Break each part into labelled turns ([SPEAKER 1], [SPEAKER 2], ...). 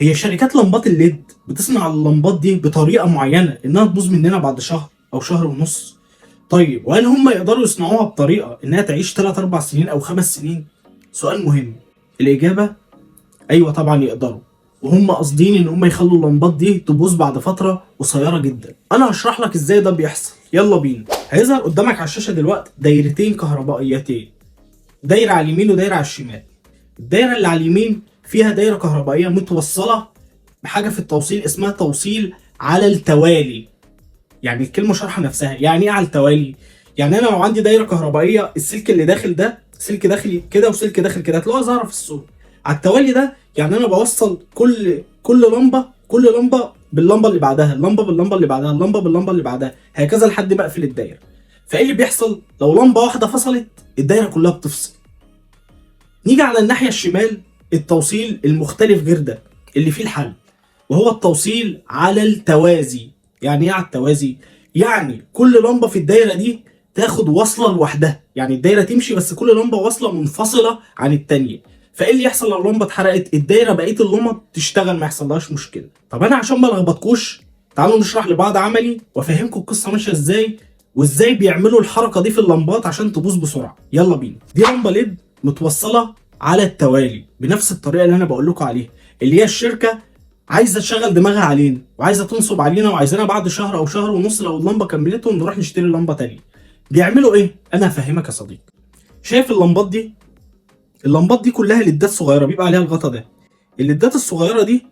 [SPEAKER 1] هي شركات لمبات الليد بتصنع اللمبات دي بطريقه معينه انها تبوظ مننا بعد شهر او شهر ونص. طيب وهل هم يقدروا يصنعوها بطريقه انها تعيش 3 4 سنين او 5 سنين؟ سؤال مهم. الاجابه ايوه طبعا يقدروا، وهم قاصدين ان هم يخلوا اللمبات دي تبوظ بعد فتره قصيره جدا. انا هشرح لك ازاي ده بيحصل، يلا بينا. هيظهر قدامك على الشاشه دلوقتي دايرتين كهربائيتين، دايره على اليمين ودايره على الشمال. الدايره اللي على اليمين فيها دايره كهربائيه متوصله بحاجه في التوصيل اسمها توصيل على التوالي. يعني الكلمه شرح نفسها، يعني ايه على التوالي؟ يعني انا لو عندي دايره كهربائيه السلك اللي داخل ده سلك داخل كده وسلك داخل كده، هتلاقوها ظاهره في الصوره. على التوالي ده يعني انا بوصل كل لمبه باللمبه اللي بعدها، اللمبه باللمبه اللي بعدها، اللمبه باللمبه اللي بعدها، هكذا لحد ما اقفل الدايره. فايه اللي بيحصل لو لمبه واحده فصلت؟ الدايره كلها بتفصل. نيجي على الناحيه الشمال، التوصيل المختلف غير ده اللي فيه الحل، وهو التوصيل على التوازي. يعني ايه على التوازي؟ يعني كل لمبه في الدايره دي تاخد وصله لوحدها، يعني الدايره تمشي بس كل لمبه وصله منفصله عن الثانيه. فايه اللي يحصل لو لمبه اتحرقت؟ الدايره بقيه اللمبات تشتغل ما يحصلهاش مشكله. طب انا عشان ما لخبطكوش تعالوا نشرح لبعض عملي وافهمكم القصه ماشيه ازاي، وازاي بيعملوا الحركه دي في اللمبات عشان تبوظ بسرعه. يلا بينا. دي لمبه ليد متوصله على التوالي بنفس الطريقه اللي انا بقول لكم عليها، اللي هي الشركه عايزه تشغل دماغها علينا وعايزه تنصب علينا وعايزانا بعد شهر او شهر ونص لو اللمبه كملتهم نروح نشتري لمبه تانيه. بيعملوا ايه؟ انا هفهمك يا صديقي. شايف اللمبات دي؟ اللمبات دي كلها ليدات صغيره بيبقى عليها الغطا ده. الليدات الصغيره دي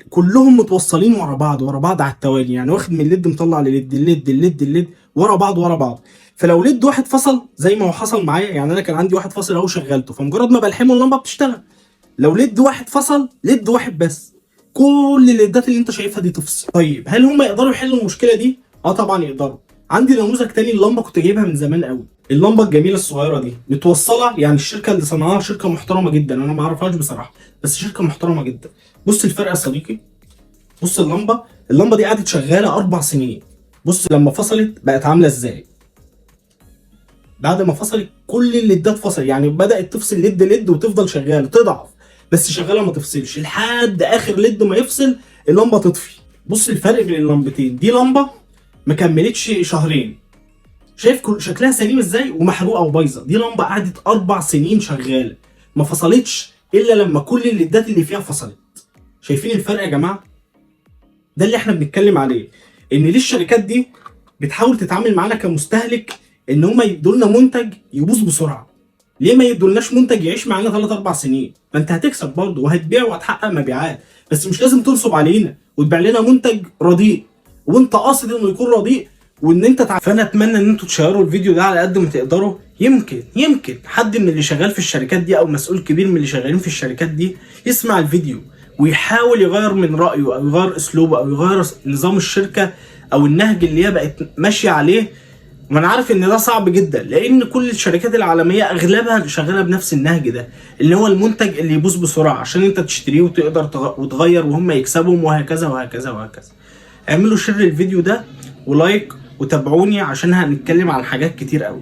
[SPEAKER 1] كلهم متوصلين ورا بعض على التوالي، يعني واخد من الليد مطلع لليد، الليد ورا بعض. فلو ليد واحد فصل زي ما هو حصل معايا، يعني انا كان عندي واحد فاصل اهو شغلته، فمجرد ما بلحمه اللمبه بتشتغل. لو ليد واحد فصل، ليد واحد بس، كل الليدات اللي انت شايفها دي تفصل. طيب هل هم يقدروا يحلوا المشكله دي؟ اه طبعا يقدروا. عندي نموذج تاني، اللمبه كنت جايبها من زمان قوي. اللمبه الجميله الصغيره دي متوصله، يعني الشركه اللي صنعها شركه محترمه جدا، انا ما اعرفهاش بصراحه بس شركه محترمه جدا. بص الفرق يا صديقي. بص اللمبه دي قعدت شغاله 4 سنين. بص لما فصلت بقت عامله ازاي. بعد ما فصلت كل الليدات فصل، يعني بدات تفصل ليد وتفضل شغاله، تضعف بس شغاله ما تفصلش لحد اخر ليد ما يفصل اللمبه تطفي. بص الفرق بين اللمبتين، دي لمبه ما كملتش شهرين، شايف كل شكلها سليم ازاي ومحروقه وبايظه. دي لمبه قعدت 4 سنين شغاله ما فصلتش الا لما كل الليدات اللي فيها فصلت. شايفين الفرق يا جماعه؟ ده اللي احنا بنتكلم عليه، ان ليه الشركات دي بتحاول تتعامل معانا كمستهلك ان هم يدوا لنا منتج يبوظ بسرعه. ليه ما يدولناش منتج يعيش معانا 3 4 سنين؟ ما انت هتكسب برضه وهتبيع وهتحقق مبيعات، بس مش لازم تنصب علينا وتبيع لنا منتج رديء وانت قاصد انه يكون رديء وان انت فانا اتمنى ان انتوا تشيروا الفيديو ده على قد ما تقدروا. يمكن حد من اللي شغال في الشركات دي او مسؤول كبير من اللي شغالين في الشركات دي يسمع الفيديو ويحاول يغير من رايه او يغير اسلوبه او يغير نظام الشركه او النهج اللي هي بقت ماشيه عليه. وانا عارف ان ده صعب جدا لان كل الشركات العالميه اغلبها شغاله بنفس النهج ده، اللي هو المنتج اللي يبوظ بسرعه عشان انت تشتريه وتقدر وتغير وهم يكسبهم وهكذا وهكذا وهكذا. اعملوا شير للفيديو ده ولايك وتابعوني عشان هنتكلم عن حاجات كتير قوي.